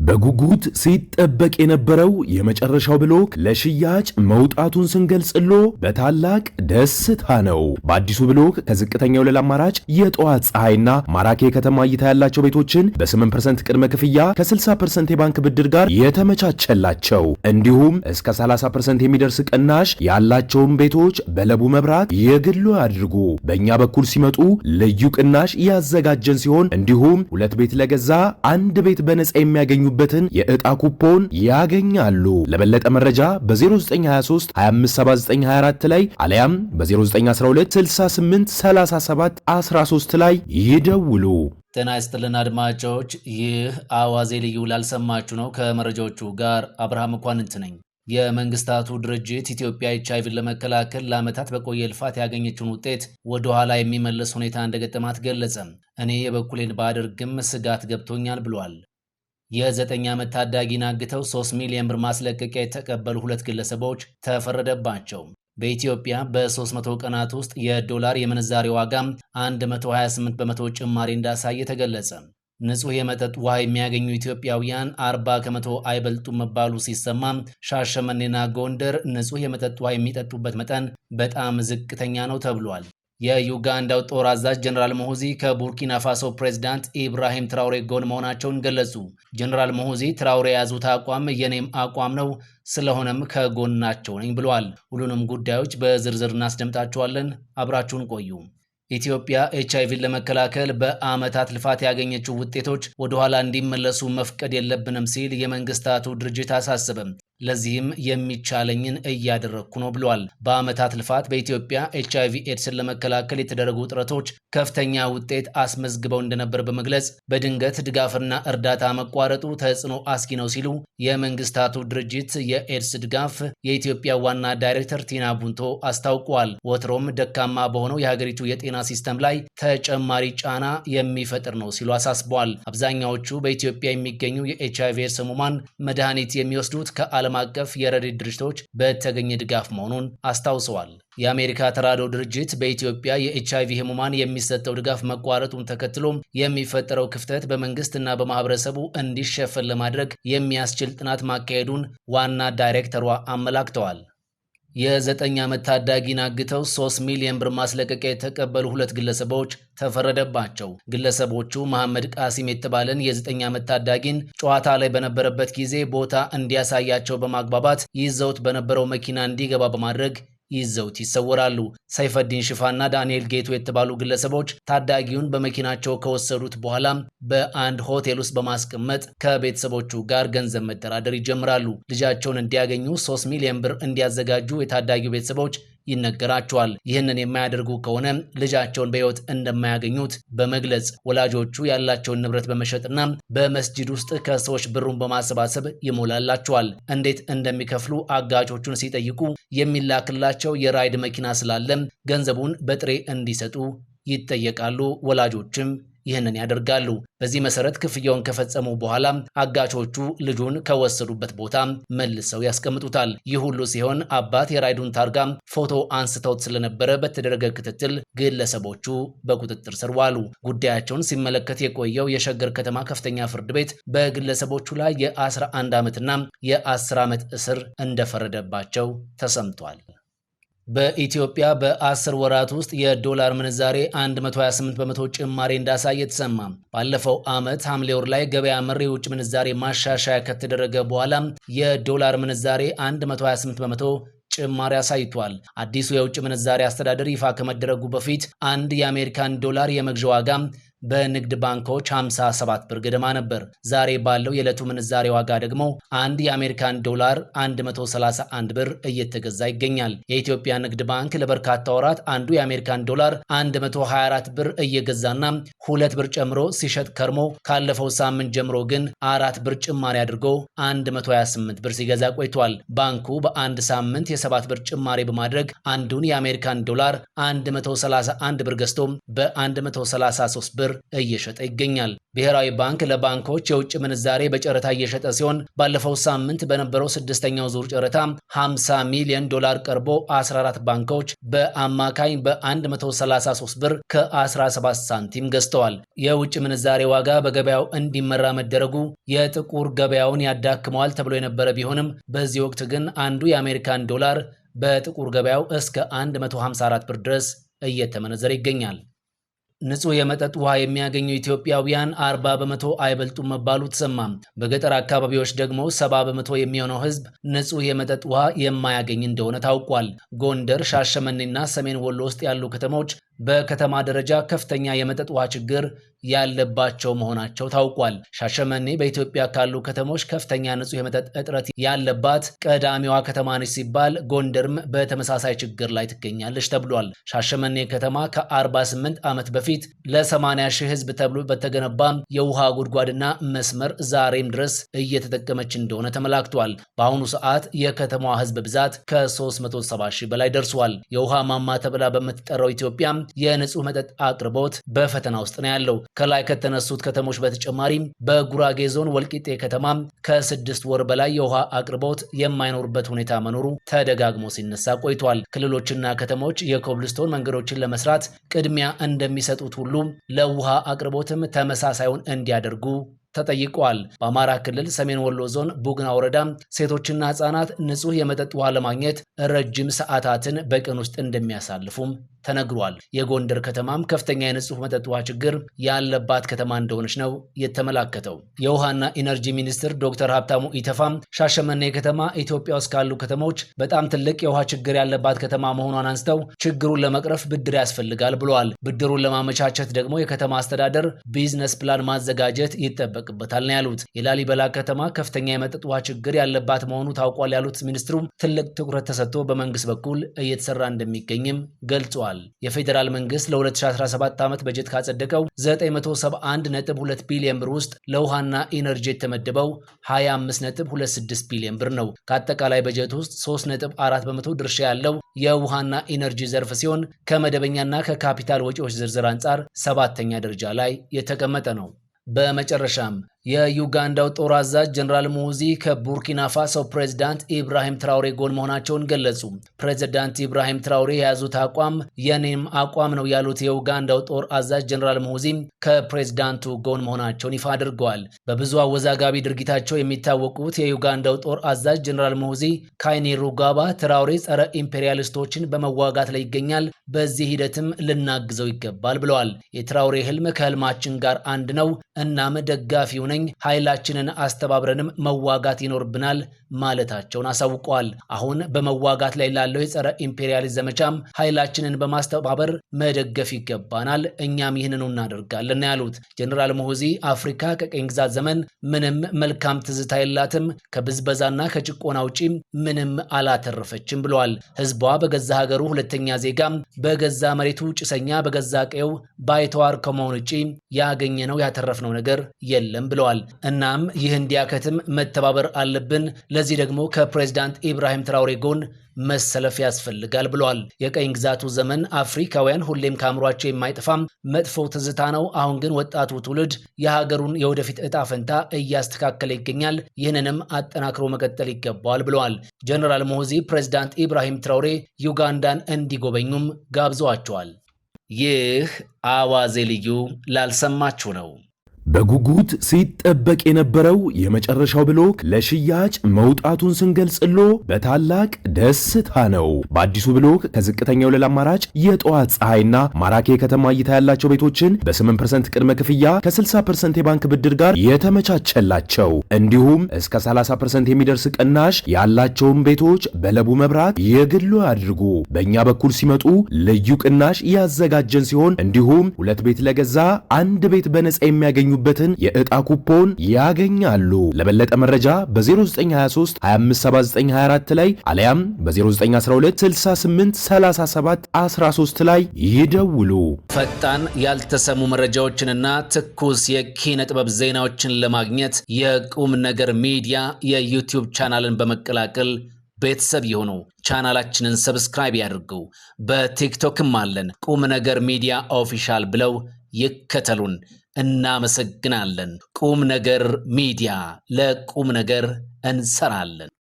በጉጉት ሲጠበቅ የነበረው የመጨረሻው ብሎክ ለሽያጭ መውጣቱን ስንገልጽሎ በታላቅ ደስታ ነው። በአዲሱ ብሎክ ከዝቅተኛ ወለል አማራጭ የጠዋት ፀሐይና ማራኪ የከተማ እይታ ያላቸው ቤቶችን በ8% ቅድመ ክፍያ ከ60% የባንክ ብድር ጋር የተመቻቸላቸው እንዲሁም እስከ 30% የሚደርስ ቅናሽ ያላቸውን ቤቶች በለቡ መብራት የግሉ ያድርጉ። በእኛ በኩል ሲመጡ ልዩ ቅናሽ ያዘጋጀን ሲሆን እንዲሁም 2 ቤት ለገዛ 1 ቤት በነጻ የሚያገኙ በትን የዕጣ ኩፖን ያገኛሉ። ለበለጠ መረጃ በ0923 257924 ላይ አለያም በ0912 6837 13 ላይ ይደውሉ። ጤና ይስጥልን አድማጮች፣ ይህ አዋዜ ልዩ ላልሰማችሁ ነው። ከመረጃዎቹ ጋር አብርሃም መኳንንት ነኝ። የመንግስታቱ ድርጅት ኢትዮጵያ ኤችአይቪን ለመከላከል ለዓመታት በቆየ ልፋት ያገኘችውን ውጤት ወደ ኋላ የሚመለስ ሁኔታ እንደገጠማት ገለጸ። እኔ የበኩሌን ባደርግም ስጋት ገብቶኛል ብሏል። የ9 ዓመት ታዳጊን አግተው 3 ሚሊዮን ብር ማስለቀቂያ የተቀበሉ 2 ግለሰቦች ተፈረደባቸው። በኢትዮጵያ በ300 ቀናት ውስጥ የዶላር የምንዛሬ ዋጋ 128 በመቶ ጭማሪ እንዳሳየ ተገለጸ። ንጹህ የመጠጥ ውሃ የሚያገኙ ኢትዮጵያውያን 40 ከመቶ አይበልጡም መባሉ ሲሰማ፣ ሻሸመኔና ጎንደር ንጹህ የመጠጥ ውሃ የሚጠጡበት መጠን በጣም ዝቅተኛ ነው ተብሏል። የዩጋንዳው ጦር አዛዥ ጀነራል ሞሁዚ ከቡርኪና ፋሶ ፕሬዝዳንት ኢብራሂም ትራውሬ ጎን መሆናቸውን ገለጹ። ጀነራል ሞሁዚ ትራውሬ የያዙት አቋም የኔም አቋም ነው፣ ስለሆነም ከጎናቸው ነኝ ብለዋል። ሁሉንም ጉዳዮች በዝርዝር እናስደምጣቸዋለን። አብራችሁን ቆዩ። ኢትዮጵያ ኤችአይቪን ለመከላከል በዓመታት ልፋት ያገኘችው ውጤቶች ወደኋላ እንዲመለሱ መፍቀድ የለብንም ሲል የመንግስታቱ ድርጅት አሳሰበም። ለዚህም የሚቻለኝን እያደረግኩ ነው ብሏል። በዓመታት ልፋት በኢትዮጵያ ኤችአይቪ ኤድስን ለመከላከል የተደረጉ ጥረቶች ከፍተኛ ውጤት አስመዝግበው እንደነበር በመግለጽ በድንገት ድጋፍና እርዳታ መቋረጡ ተጽዕኖ አስጊ ነው ሲሉ የመንግስታቱ ድርጅት የኤድስ ድጋፍ የኢትዮጵያ ዋና ዳይሬክተር ቲና ቡንቶ አስታውቀዋል። ወትሮም ደካማ በሆነው የሀገሪቱ የጤና ሲስተም ላይ ተጨማሪ ጫና የሚፈጥር ነው ሲሉ አሳስበዋል። አብዛኛዎቹ በኢትዮጵያ የሚገኙ የኤችአይቪ ኤድስ ህሙማን መድኃኒት የሚወስዱት ከዓለም አቀፍ የረድኤት ድርጅቶች በተገኘ ድጋፍ መሆኑን አስታውሰዋል። የአሜሪካ ተራድኦ ድርጅት በኢትዮጵያ የኤችአይቪ ህሙማን የሚሰጠው ድጋፍ መቋረጡን ተከትሎ የሚፈጠረው ክፍተት በመንግስትና በማህበረሰቡ እንዲሸፈን ለማድረግ የሚያስችል ጥናት ማካሄዱን ዋና ዳይሬክተሯ አመላክተዋል። የ9 ዓመት ታዳጊን አግተው 3 ሚሊዮን ብር ማስለቀቂያ የተቀበሉ 2 ግለሰቦች ተፈረደባቸው። ግለሰቦቹ መሐመድ ቃሲም የተባለን የ9 ዓመት ታዳጊን ጨዋታ ላይ በነበረበት ጊዜ ቦታ እንዲያሳያቸው በማግባባት ይዘውት በነበረው መኪና እንዲገባ በማድረግ ይዘውት ይሰወራሉ። ሰይፈዲን ሽፋና ዳንኤል ጌቱ የተባሉ ግለሰቦች ታዳጊውን በመኪናቸው ከወሰዱት በኋላ በአንድ ሆቴል ውስጥ በማስቀመጥ ከቤተሰቦቹ ጋር ገንዘብ መደራደር ይጀምራሉ። ልጃቸውን እንዲያገኙ 3 ሚሊዮን ብር እንዲያዘጋጁ የታዳጊው ቤተሰቦች ይነገራቸዋል። ይህንን የማያደርጉ ከሆነ ልጃቸውን በሕይወት እንደማያገኙት በመግለጽ ወላጆቹ ያላቸውን ንብረት በመሸጥና በመስጂድ ውስጥ ከሰዎች ብሩን በማሰባሰብ ይሞላላቸዋል። እንዴት እንደሚከፍሉ አጋቾቹን ሲጠይቁ የሚላክላቸው የራይድ መኪና ስላለ ገንዘቡን በጥሬ እንዲሰጡ ይጠየቃሉ። ወላጆችም ይህንን ያደርጋሉ። በዚህ መሰረት ክፍያውን ከፈጸሙ በኋላ አጋቾቹ ልጁን ከወሰዱበት ቦታ መልሰው ያስቀምጡታል። ይህ ሁሉ ሲሆን አባት የራይዱን ታርጋ ፎቶ አንስተውት ስለነበረ በተደረገ ክትትል ግለሰቦቹ በቁጥጥር ስር ዋሉ። ጉዳያቸውን ሲመለከት የቆየው የሸገር ከተማ ከፍተኛ ፍርድ ቤት በግለሰቦቹ ላይ የ11 ዓመትና የ10 ዓመት እስር እንደፈረደባቸው ተሰምቷል። በኢትዮጵያ በ10 ወራት ውስጥ የዶላር ምንዛሬ 128 በመቶ ጭማሪ እንዳሳየ ተሰማ። ባለፈው ዓመት ሐምሌ ወር ላይ ገበያ መር የውጭ ምንዛሬ ማሻሻያ ከተደረገ በኋላ የዶላር ምንዛሬ 128 በመቶ ጭማሪ አሳይቷል። አዲሱ የውጭ ምንዛሬ አስተዳደር ይፋ ከመደረጉ በፊት አንድ የአሜሪካን ዶላር የመግዣ ዋጋ በንግድ ባንኮች 57 ብር ገደማ ነበር። ዛሬ ባለው የዕለቱ ምንዛሬ ዋጋ ደግሞ አንድ የአሜሪካን ዶላር 131 ብር እየተገዛ ይገኛል። የኢትዮጵያ ንግድ ባንክ ለበርካታ ወራት አንዱ የአሜሪካን ዶላር 124 ብር እየገዛና 2 ብር ጨምሮ ሲሸጥ ከርሞ ካለፈው ሳምንት ጀምሮ ግን 4 ብር ጭማሪ አድርጎ 128 ብር ሲገዛ ቆይቷል። ባንኩ በአንድ ሳምንት የ7 ብር ጭማሪ በማድረግ አንዱን የአሜሪካን ዶላር 131 ብር ገዝቶ በ133 ብር እየሸጠ ይገኛል። ብሔራዊ ባንክ ለባንኮች የውጭ ምንዛሬ በጨረታ እየሸጠ ሲሆን ባለፈው ሳምንት በነበረው ስድስተኛው ዙር ጨረታ 50 ሚሊዮን ዶላር ቀርቦ 14 ባንኮች በአማካኝ በ133 ብር ከ17 ሳንቲም ገዝተዋል። የውጭ ምንዛሬ ዋጋ በገበያው እንዲመራ መደረጉ የጥቁር ገበያውን ያዳክመዋል ተብሎ የነበረ ቢሆንም በዚህ ወቅት ግን አንዱ የአሜሪካን ዶላር በጥቁር ገበያው እስከ 154 ብር ድረስ እየተመነዘረ ይገኛል። ንጹህ የመጠጥ ውሃ የሚያገኙ ኢትዮጵያውያን 40 በመቶ አይበልጡም መባሉ ተሰማ። በገጠር አካባቢዎች ደግሞ 70 በመቶ የሚሆነው ሕዝብ ንጹህ የመጠጥ ውሃ የማያገኝ እንደሆነ ታውቋል። ጎንደር፣ ሻሸመኔና ሰሜን ወሎ ውስጥ ያሉ ከተሞች በከተማ ደረጃ ከፍተኛ የመጠጥ ውሃ ችግር ያለባቸው መሆናቸው ታውቋል። ሻሸመኔ በኢትዮጵያ ካሉ ከተሞች ከፍተኛ ንጹህ የመጠጥ እጥረት ያለባት ቀዳሚዋ ከተማ ነች ሲባል ጎንደርም በተመሳሳይ ችግር ላይ ትገኛለች ተብሏል። ሻሸመኔ ከተማ ከ48 ዓመት በፊት ለ80 ሺህ ሕዝብ ተብሎ በተገነባ የውሃ ጉድጓድና መስመር ዛሬም ድረስ እየተጠቀመች እንደሆነ ተመላክቷል። በአሁኑ ሰዓት የከተማዋ ሕዝብ ብዛት ከ370 ሺህ በላይ ደርሷል። የውሃ ማማ ተብላ በምትጠራው ኢትዮጵያ የንጹህ መጠጥ አቅርቦት በፈተና ውስጥ ነው ያለው። ከላይ ከተነሱት ከተሞች በተጨማሪም በጉራጌ ዞን ወልቂጤ ከተማ ከ6 ወር በላይ የውሃ አቅርቦት የማይኖርበት ሁኔታ መኖሩ ተደጋግሞ ሲነሳ ቆይቷል። ክልሎችና ከተሞች የኮብልስቶን መንገዶችን ለመስራት ቅድሚያ እንደሚሰጡት ሁሉ ለውሃ አቅርቦትም ተመሳሳዩን እንዲያደርጉ ተጠይቋል። በአማራ ክልል ሰሜን ወሎ ዞን ቡግና ወረዳ ሴቶችና ህጻናት ንጹህ የመጠጥ ውሃ ለማግኘት ረጅም ሰዓታትን በቀን ውስጥ እንደሚያሳልፉም ተነግሯል። የጎንደር ከተማም ከፍተኛ የንጹህ መጠጥ ውሃ ችግር ያለባት ከተማ እንደሆነች ነው የተመላከተው። የውሃና ኢነርጂ ሚኒስትር ዶክተር ሀብታሙ ኢተፋም ሻሸመኔ ከተማ ኢትዮጵያ ውስጥ ካሉ ከተሞች በጣም ትልቅ የውሃ ችግር ያለባት ከተማ መሆኗን አንስተው ችግሩን ለመቅረፍ ብድር ያስፈልጋል ብለዋል። ብድሩን ለማመቻቸት ደግሞ የከተማ አስተዳደር ቢዝነስ ፕላን ማዘጋጀት ይጠበቅበታል ነው ያሉት። የላሊበላ ከተማ ከፍተኛ የመጠጥ ውሃ ችግር ያለባት መሆኑ ታውቋል ያሉት ሚኒስትሩ ትልቅ ትኩረት ተሰጥቶ በመንግስት በኩል እየተሰራ እንደሚገኝም ገልጿል። የፌዴራል መንግስት ለ2017 ዓመት በጀት ካጸደቀው 971.2 ቢሊዮን ብር ውስጥ ለውሃና ኢነርጂ የተመደበው 25.26 ቢሊዮን ብር ነው። ከአጠቃላይ በጀት ውስጥ 3.4 በመቶ ድርሻ ያለው የውሃና ኢነርጂ ዘርፍ ሲሆን ከመደበኛና ከካፒታል ወጪዎች ዝርዝር አንጻር 7ኛ ደረጃ ላይ የተቀመጠ ነው። በመጨረሻም የዩጋንዳው ጦር አዛዥ ጀነራል ሙሁዚ ከቡርኪና ፋሶ ፕሬዝዳንት ኢብራሂም ትራውሬ ጎን መሆናቸውን ገለጹ። ፕሬዝዳንት ኢብራሂም ትራውሬ የያዙት አቋም የኔም አቋም ነው ያሉት የዩጋንዳው ጦር አዛዥ ጀነራል ሙሁዚ ከፕሬዝዳንቱ ጎን መሆናቸውን ይፋ አድርገዋል። በብዙ አወዛጋቢ ድርጊታቸው የሚታወቁት የዩጋንዳው ጦር አዛዥ ጀነራል ሙሁዚ ካይኔሩጋባ ትራውሬ ጸረ ኢምፔሪያሊስቶችን በመዋጋት ላይ ይገኛል፣ በዚህ ሂደትም ልናግዘው ይገባል ብለዋል። የትራውሬ ህልም ከህልማችን ጋር አንድ ነው፣ እናም ደጋፊው ኃይላችንን አስተባብረንም መዋጋት ይኖርብናል ማለታቸውን አሳውቀዋል። አሁን በመዋጋት ላይ ላለው የጸረ ኢምፔሪያሊዝም ዘመቻም ኃይላችንን በማስተባበር መደገፍ ይገባናል፣ እኛም ይህንኑ እናደርጋለን ያሉት ጀነራል ሙሁዚ አፍሪካ ከቀኝ ግዛት ዘመን ምንም መልካም ትዝታ የላትም፣ ከብዝበዛና ከጭቆና ውጪ ምንም አላተረፈችም ብለዋል። ህዝቧ በገዛ ሀገሩ ሁለተኛ ዜጋም፣ በገዛ መሬቱ ጭሰኛ፣ በገዛ ቀየው ባይተዋር ከመሆን ውጪ ያገኘነው ያተረፍነው ነገር የለም ብለዋል። እናም ይህ እንዲያከትም መተባበር አለብን። ለዚህ ደግሞ ከፕሬዝዳንት ኢብራሂም ትራውሬ ጎን መሰለፍ ያስፈልጋል ብለዋል። የቀኝ ግዛቱ ዘመን አፍሪካውያን ሁሌም ከአእምሯቸው የማይጠፋም መጥፎ ትዝታ ነው። አሁን ግን ወጣቱ ትውልድ የሀገሩን የወደፊት እጣ ፈንታ እያስተካከለ ይገኛል። ይህንንም አጠናክሮ መቀጠል ይገባዋል ብለዋል። ጀነራል ሙሁዚ ፕሬዝዳንት ኢብራሂም ትራውሬ ዩጋንዳን እንዲጎበኙም ጋብዘዋቸዋል። ይህ አዋዜ ልዩ ላልሰማችሁ ነው። በጉጉት ሲጠበቅ የነበረው የመጨረሻው ብሎክ ለሽያጭ መውጣቱን ስንገልጽሎ በታላቅ ደስታ ነው። በአዲሱ ብሎክ ከዝቅተኛ ወለል አማራጭ የጠዋት ፀሐይና ማራኪ የከተማ እይታ ያላቸው ቤቶችን በ8% ቅድመ ክፍያ ከ60% የባንክ ብድር ጋር የተመቻቸላቸው እንዲሁም እስከ 30% የሚደርስ ቅናሽ ያላቸውን ቤቶች በለቡ መብራት የግሉ ያድርጉ። በእኛ በኩል ሲመጡ ልዩ ቅናሽ ያዘጋጀን ሲሆን እንዲሁም 2 ቤት ለገዛ 1 ቤት በነፃ የሚያገኙ በትን የዕጣ ኩፖን ያገኛሉ። ለበለጠ መረጃ በ0923 257924 ላይ አለያም በ0912 6837 13 ላይ ይደውሉ። ፈጣን ያልተሰሙ መረጃዎችንና ትኩስ የኪነ ጥበብ ዜናዎችን ለማግኘት የቁም ነገር ሚዲያ የዩቲዩብ ቻናልን በመቀላቀል ቤተሰብ የሆኑ ቻናላችንን ሰብስክራይብ ያድርጉ። በቲክቶክም አለን። ቁም ነገር ሚዲያ ኦፊሻል ብለው ይከተሉን። እናመሰግናለን። ቁም ነገር ሚዲያ፣ ለቁም ነገር እንሰራለን።